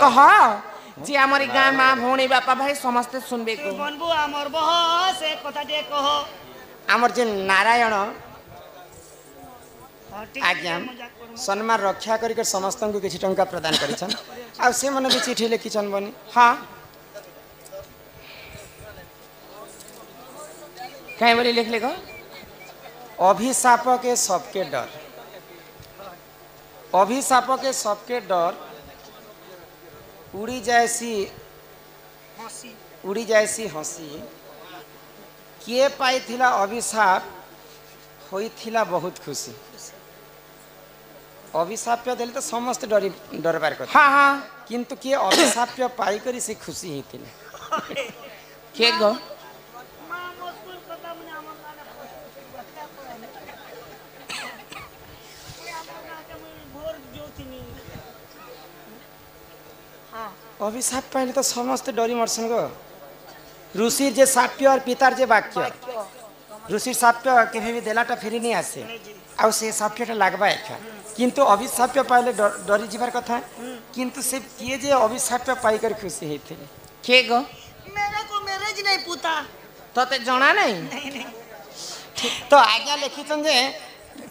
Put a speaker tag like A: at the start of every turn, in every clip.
A: कह जे हमारी गाँ माँ भौणी बापा भाई समस्ते सुनबे को
B: बनबू आमर बह से कथा टे कह
A: आमर जे नारायण
B: हाँ, ठीक
A: आज्ञा
B: है, मजाक करूँ।
A: सम्मान रक्षा करके समस्त को किसी टंका प्रदान करिछन आ से मन भी चिठी लिखिछन बनी हाँ कहीं बोली लिख लेगा अभिशाप के सबके डर अभिशाप के सबके डर उड़ी जाएसी
B: हंसी
A: उड़ी जाएसी हंसी किए पाई थिला अभिशाप होई थिला बहुत खुशी अभिशाप्य देले तो समस्त डरी डरबार कथा हाँ हाँ किंतु किए अभिशाप्य पाई करी से खुशी ही थिले के गो
B: माँ मुस्कुल कथा मने आमर लाना भोर जोतिनी हाँ
A: अभिशाप पाइले तो समस्त डरी मरसन गो ऋषिर जे साप्य और पितार जे वाक्य ऋषिर साप्य केभे भी देलाटा फेरी नहीं आसे आउ से साप्यटा लागबा एका किंतु अभिशाप्य पाइले डरी जीवार कथा किंतु से किए जे अभिशाप्य पाई कर खुशी हेथिले के गो
B: मेरे को मैरिज नहीं पूता
A: तते जणा नहीं
B: नहीं
A: तो आज्ञा लिखिछन जे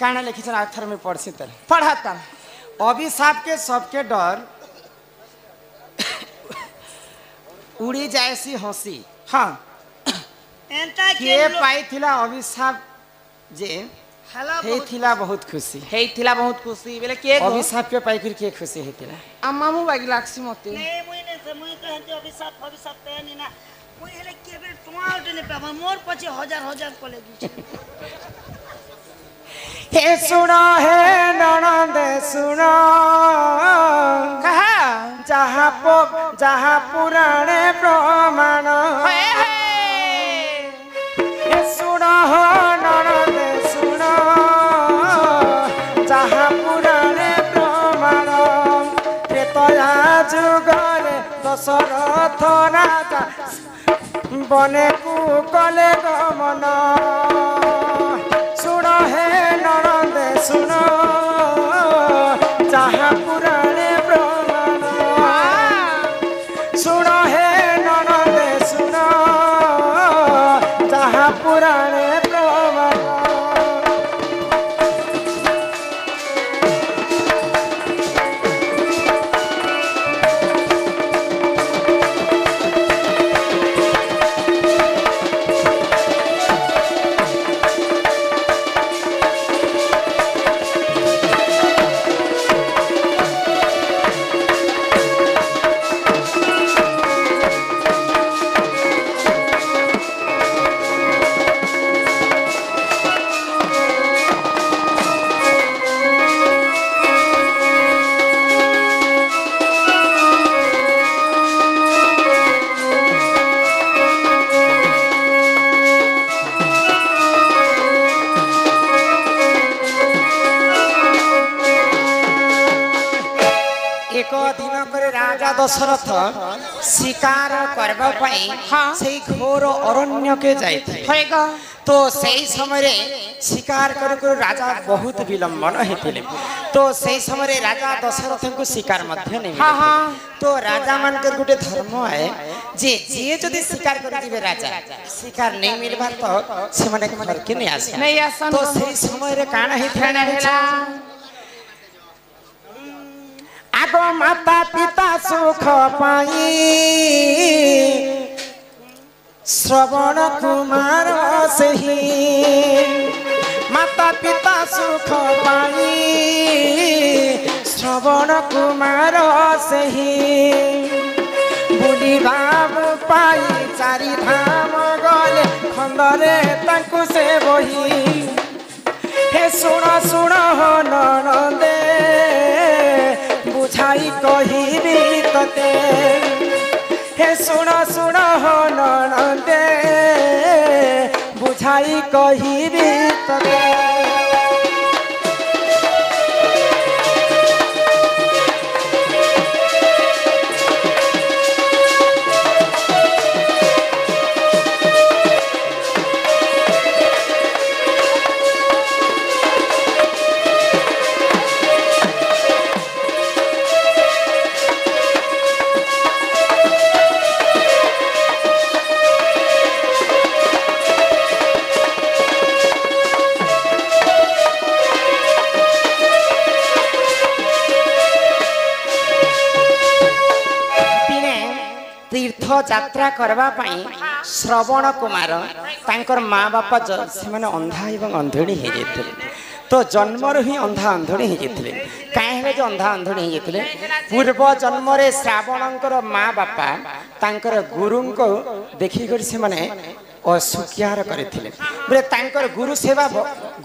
A: काना लिखिछन अक्षर में पढ़सी तर पढ़ाता अभिशाप के सबके डर उड़ी जाएसी हंसी हाँ
B: एंता
A: किए पाई थिला अभिशाप जे
B: हला
A: हे थिला बहुत खुशी
C: हेई थिला बहुत खुशी बेले के गो
A: अभिशाप पे पाई कर के खुशी हेतिला
C: अम्मा मु बागी लागसी मते
B: नहीं मुई ने से मुई कहते अभिशाप ते ना मुई हेले केबे टमाट ने पाबा मोर पछि हजार हजार कॉलेज
A: हे सुनो हे ननंद सुनो
C: कहा
A: जहाँ पुराणे प्रमाण हे सुनो हो ननंद सुनो जहाँ पुराणे प्रमाण त्रेतया जुगरे दशरथ राजा बने कु कले गमन सुनो हे ननंद सुनो जहाँ पुराणे प्रमाण सुनो हे ननंद सुनो जहाँ पुराणे प्रमाण एक दिन पर राजा दशरथ शिकार करबा पई से घोर अरण्य के जाइथे
C: होएगा
A: तो सही समय शिकार कर राजा बहुत विलंबन हेतिले तो सही समय राजा दशरथ को शिकार मध्य नहीं
C: हाँ हाँ
A: तो राजा मानकर गोटे धर्म है जे जे जदि शिकार कर दिबे राजा शिकार नहीं मिलबा तो से माने घर के नहीं आसे
C: नहीं आसन
A: तो सही समय रे काना
C: खाना हेला
A: आगो माता पिता सुख पाई श्रवण कुमार सही माता पिता सुख पाई श्रवण कुमार सही बुढ़ी बाबू पाई चारि धाम गले खंडरे तांकु से बही हे सुण सुण हो ननदे बुझाई कहिबी तते हे सुण सुण हो ननदे बुझाई कहिबी तते तीर्थ यात्रा करबा पई श्रवण कुमार तांकर माँ बापा से माने अंधा एवं अंधुणी हो जाते तो जन्मर ही अंधा अंधुणी हो जाते कहीं जो अंधा अंधुणी हो जाते पूर्व जन्म श्रावणकर माँ बापा तांकर गुरु को देखिक से माने असुख्यार करथिले बोले तांकर गुरु सेवा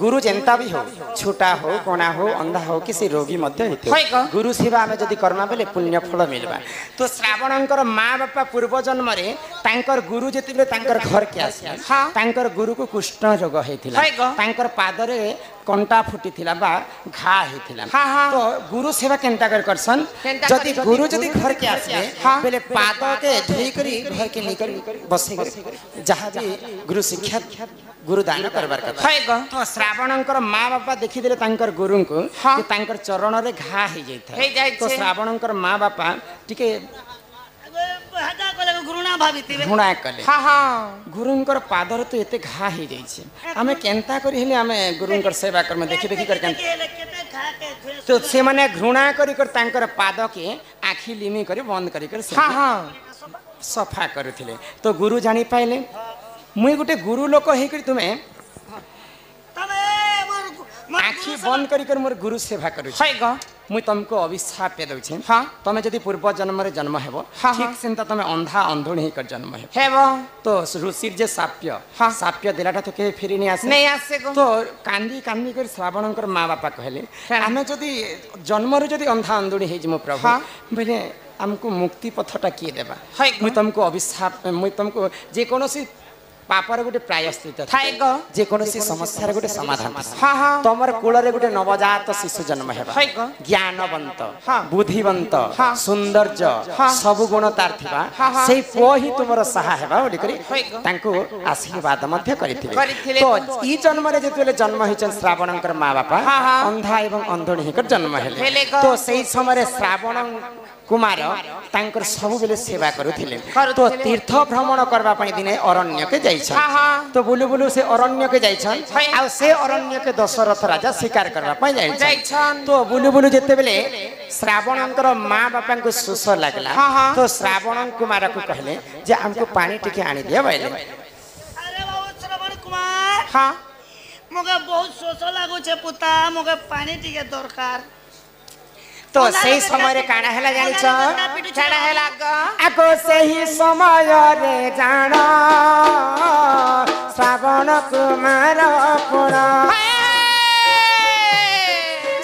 A: गुरु जेंता भी हो छोटा हो कोना हो अंधा हो किसी रोगी मध्य हेतु गुरु सेवा आमे जदि करमा बेले पुण्य फल मिलबा तो श्रावणकर माँ बापा पूर्व जन्म रे तांकर गुरु जेतिबे तांकर घर के आसी तांकर गुरु को कुष्ठ रोग हेतिला तांकर पादरे कंटा फुटी थिला बा घा हेतिला तो गुरु सेवा केनता करसन जदि गुरु जदि घर के आसे बेले पाद के धोई करी घर के निकल बसे जहां भी गुरु शिक्षा गुरु दान करबार कथा तो श्रावणकर माँ बापा देखि देले तांकर गुरु को कि तांकर चरण रे घा हे जाय तो श्रावणकर माँ बापा टिके
B: हदा कले गुरुना भाबितिबे
A: घुणा कले गुरुंकर पादर तो एते घा हे जाय छे हमें केनता करी हेले हमें गुरुंकर सेवा कर में देखि देखि कर तो से माने घृणा करी कर तांकर पाद के आखी लिमी करी बंद करी कर सफा करुथिले तो गुरु जानी पाइले मुई गुटे गुरु लोक हे करी तुमे आखी बंद करी कर मोर गुरु सेवा करू मुई तुमको अभिशाप पे दउ छी तमे जदी पूर्व जन्म रे जन्म हेबो ठीक सेंता तमे अंधा अंधुणी हे कर जन्म हेबो तो ऋषिर जे साप्य देलाटा तो के फेरी नहीं आसे तो कांदी कांदी कर श्रावणकर माँ बापा कहले आमे जदी जन्म रे जदी अंधा अंधुणी हे जमो प्रभु बोले हमको मुक्ति पथटा किए देबा मुई तुमको अभिशाप मुई तुमको जे कोनोसी पापर गोटे प्रायश्चित जे कोनोसी समस्या गोटे समाधान तमर कूल रे गोटे नवजात शिशु जन्म हेबा ज्ञानवंत बुद्धिवंत सौंदर्य सब गुण तार थिबा सेई पुओ ही तुमर सहा हेबा बोली करी तांको आशीर्वाद मध्य करिथिले तो ई जन्म रे जेतेले जन्म हिचन श्रावणकर माँ बापा अंधा एवं अंधुणी हिकर जन्म हेले तो सेई समय श्रावण कुमार तांकर सब बेले सेवा करुथिले तो तीर्थ भ्रमण करबा पई दिने अरण्य के जाइछन तो बुलु बुलु से अरण्य के जाइछन आ से अरण्य के दशरथ राजा शिकार करबा पई जाइछन तो बुलु बुलु जेते बेले श्रावणकर माँ बापा को सुस लागला तो श्रावण कुमार को कहले जे हमको पानी टिके आनी दिया बैले
B: अरे बाबू श्रावण कुमार मोगे बहुत सोस लागो छे पुता मोगे पानी टिके दरकार
A: तो सही समय रे काना हैला जानि छ छाड़ा हैला आको सही समय रे जान श्रावण कुमार पुण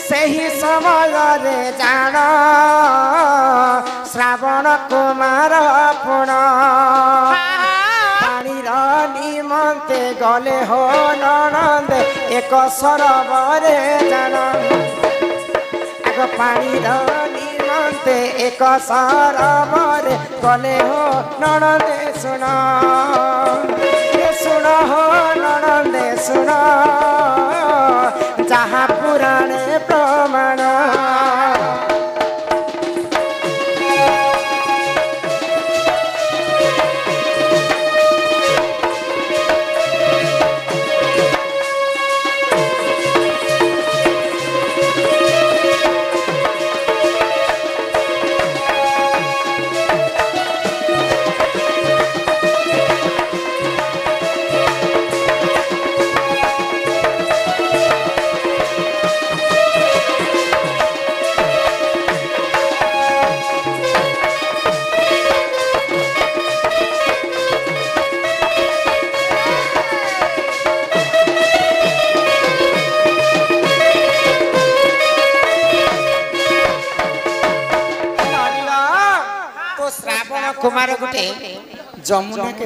A: सही समय रे जान श्रावण कुमार पुण पानी रो निमंते गले हो ननंद एक सरोवर जान पानी निमंते एक सरोवर गले हो ननंदे सुन हो ननंदे सुन जहाँ पुराणे प्रमाण कुमार गोटे जमुना के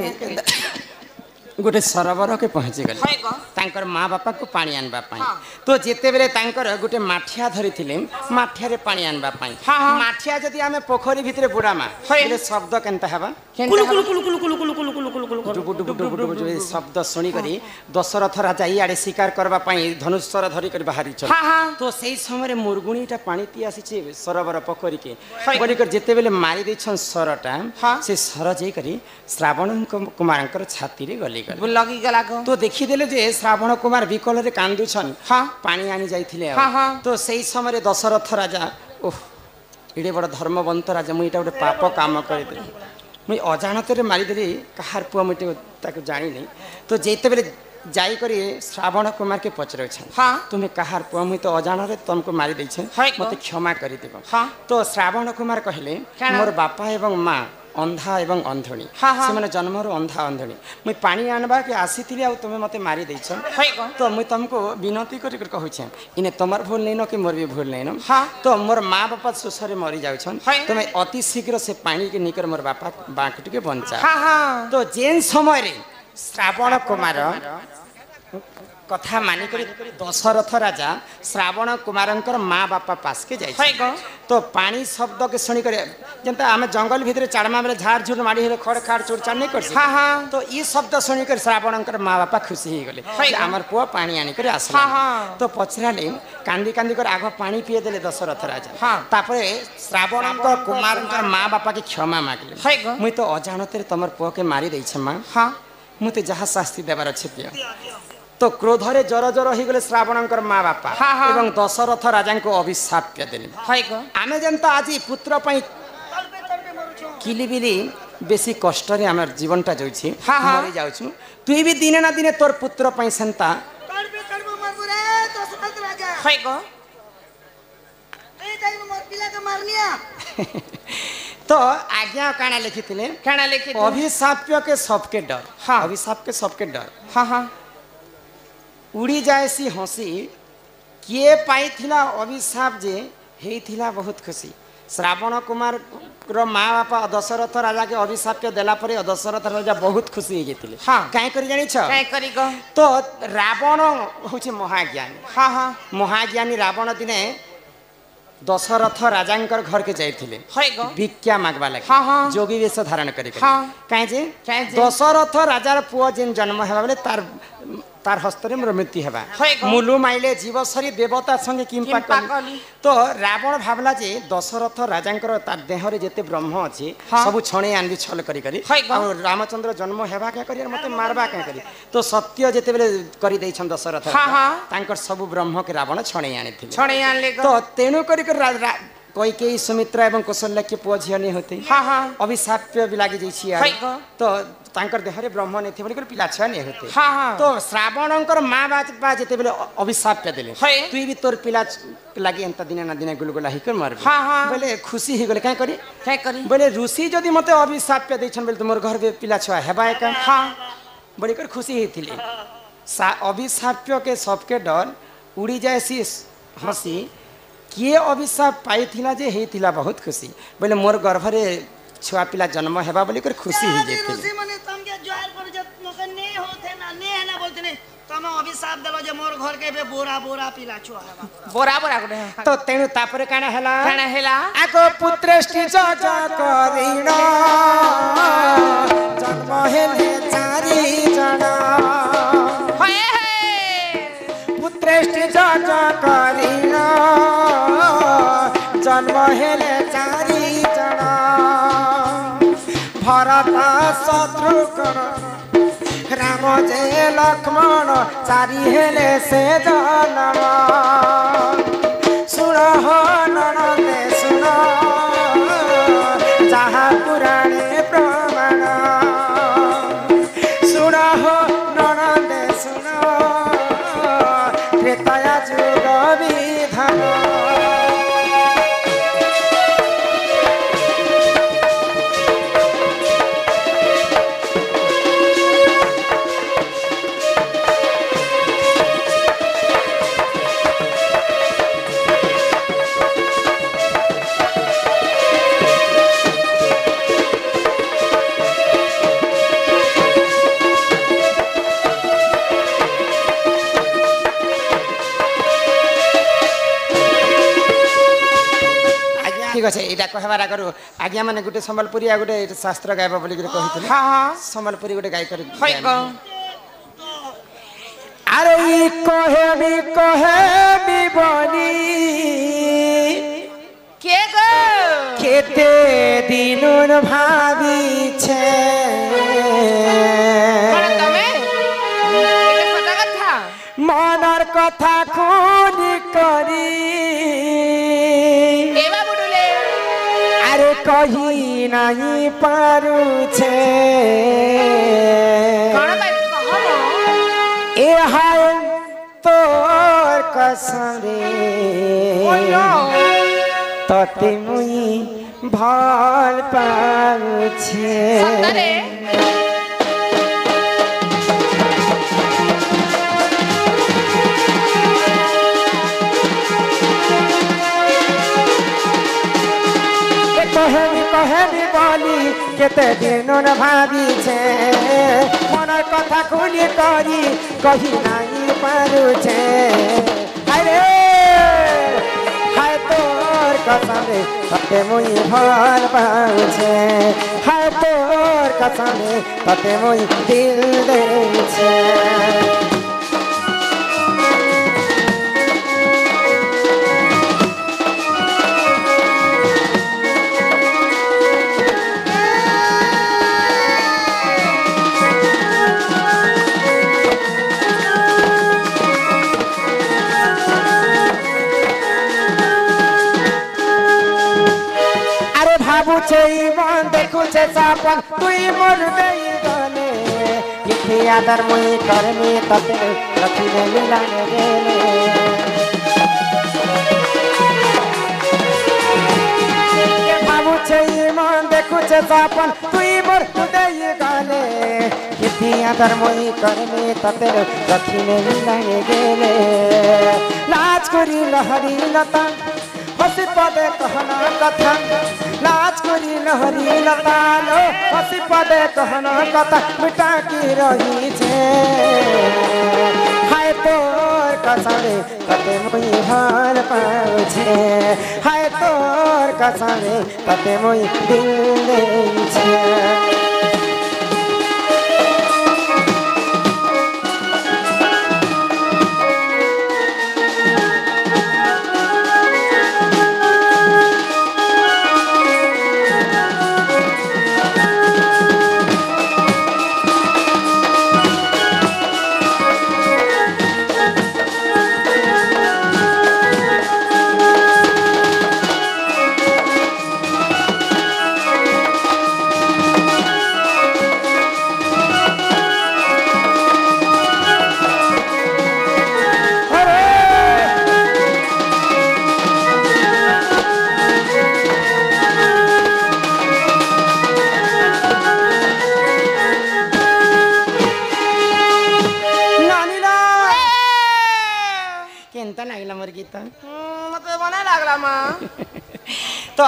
A: गोटे सरोवर के पहुँची गले तांकर माँ बापा को पानी आनबा पाई तो जेते बेले तांकर गोटे माठिया धरी थिले माठिया रे पानी आनबा पाई माठिया जदी आमे पोखरी भितरे बुडामा बेले शब्द केनता हेबा
B: कुलु कुलु कुलु कुलु कुलु कुलु कुलु कुलु कुलु कुलु
A: डुबु डुबु डुबु डुबु शब्द सुनी करी दशरथ राजा इआडे शिकार करबा पाई धनुष्यर धरी करी बाहरी चल तो सेई समय मुरगुणीटा पानी पी आसी छि सरोवर पोखरी के बोली कर जेते बेले मारी दैछन सरटा से सर जे करी श्रावण कुमारंकर छाती रे गली
C: लगी गला
A: तो देखी देले जे श्रावण कुमार विकल रे कांदुछन पानी आनी जाइथिले तो सेई समय दशरथ राजा ओह इडे बड़ धर्मवंत राजा मु इटा गोटे पाप काम कर मुई अजाणत मारिदेली कहार पुआ मुझे जानी नहीं तो जेते बेले जाई करी श्रावण कुमार के पचर
C: हाँ
A: तुम्हें कहार पुआ मुई तो अजाणत तुमको मारी देछे मते क्षमा करी देबो तो श्रावण कुमार कहले मोर बापा एवं माँ अंधा एवं अंधणी से मैंने जन्मर अंधा अंधणी मुई पानी आनबा के आसी आ तुम्हें मते मारी देछ तो मुई तुमको विनती कर कहूछे इने तमर भूल नहीं न कि मोर भी भूल नहीं न तो मोर माँ बापा शोषरे मरी जाउछन तुम्हें अति शीघ्र से पानी के निकर मोर बापा बाँक टिके बंचा तो जेन समय रे श्रावण कुमार कथा मानिक दशरथ राजा श्रावण कुमार माँ बापा पास के जाए तो पानी शब्द के शुणिक जनता आम जंगल भितर चाड़मा बेले झाड़ झुड़ माड़ी हेले खड़ खाड़ चोरचार नहीं कर तो ये शब्द शुणिक श्रावण माँ बापा खुशी हो गले आमर पुआ पानी आनिक आसला तो पचराले कांदी कांदी कर आग पानी पीए देले दशरथ राजा तापर श्रावण कुमार माँ बापा के क्षमा मांगले मुई तो अजाणत तमर पुआ के मारी देछे माँ मुझे जहाँ शास्ति देवार अच्छे दिया तो क्रोधरे जर जर हो गले श्रावण माँ बापा एवं दशरथ राजा को अभिशाप्य देले आमे जनता आज पुत्र पई किलिबिली बेसी कष्ट रे आम जीवनटा जाउछि मरी जाउछु तुई भी दिने ना दिने तोर पुत्र पई संता तो आज्ञा काना लिखी अभिशाप्य के सबके डर अभिशाप के सबके डर उड़ी जाए सी हसी किए पाई थिला अभिशाप जे हे थिला बहुत खुशी श्रावण कुमार रो माँ बापा दशरथ राजा के अभिशाप के देला परे दशरथ राजा बहुत खुशी हो जाते कहीं कर जानी तो रावण हूँ महाज्ञानी महाज्ञानी रावण दिने दशरथ राजा घर के जाइथिले भिक्षा मागवा लगे जोगी वेश धारण कर दशरथ राजार पुआ जेन जन्म है बोले तार हस्तरे मोर मृत्यु हेबा मुलु माइले जीव सरी देवता संगे किंपा तो रावण भावला जे दशरथ राजांकर तार देह रे जेते ब्रह्म अछि सब छणे आनबी छल करी करी रामचंद्र जन्म हेबा क्या करी मते मारबा क्या करी तो सत्य जेते बेले करी दैछन दशरथ तांकर सब ब्रह्म के रावण छणे आनिथिले तो तेनु करी कोई के सुमित्रा एवं कौशल्या के पुआ झिया नहीं होते अभिशाप्य भी लगी जाइए तो तांकर देह रे ब्रह्म नहीं थे बोली पिला छुआ नहीं होते तो श्रावणकर माँ बापा जिते बेले अभिशाप्य देले तुई भी तोर पिला लगी एंता दिने ना दिने गुलगुला ही कर मार बोले खुशी ही गले क्या करी बोले ऋषि जदि मते अभिशाप्य दैछन बोले तुमर घर में पिला छुआ हेबा एका बड़ी कर खुशी ही थिले अभिशाप्य के सबके डर उड़ी जाए सी हसी किए अभिशाप पाई थिला जे हे थिला बहुत खुशी बोले मोर गर्भ रे छुआ पिला जन्म हेबा बोली कर खुशी ही जेते
B: ऋषि माने तमके ज्वार पर जत मके ने होथे ना ने है ना बोलते ने तम अभिशाप देलो जे मोर घर के बे बोरा बोरा पिला छुआ हेबा
C: बोरा बोरा गुडे
A: तो तेनु तापरे काना हेला आको पुत्रष्टि जज करिण जन्म हेले चारि जना पुत्रष्टि जज करिण जन्म हेले चारि जना भरत शत्रुघ्न राम जे लक्ष्मण चारि हेले से जन्म सुन हो ननदे सुन जहाँ पुराणे प्रमाण सुन हो ननदे सुन त्रेतया जुग विधान ठीक अच्छे यहाँ कहबार आगर आज्ञा मैंने गोटे सम्बलपुरी गोटे शास्त्र गायब बोल सम्बलपुरी गोटे गाय कर अरे कहे बनी केते दिन भाभी छे मनर कथा खून करी कही नहीं पारू छे
C: कौन बाई कहो
A: ए हाय तोर कसम रे तते मुई ভাল পাউছে
C: সতরে
A: কহেবি বলি কেতে দিন ভাবিছে মনের কথা খুলি করি কহি নাই পারুছে আরে হায় তোর কসমে ততে মুই ভাল পাউছে হায় তোর কসমে ততে মুই দিল দেছে ভাবুছে মন দেখুছে সাপন তুই মোর দেই গলে কিথি আদর মুই করমি ততে রখিলে মিলানে গেলে ভাবুছে মন দেখুছে সাপন তুই মোর দেই গলে কিথি আদর মুই করমি ততে রখিলে মিলানে গেলে লাজ করি লহরি লতা हसी पदे कहना कथा लाज करी लहरी लतालो हसी पदे कहना कथा मिटा की रही छे हाय तोर कसमे कते मुई हाल पाउछे हाय तोर कसमे कते मुई दिल देई छे
C: मत बना लागला माँ
A: तो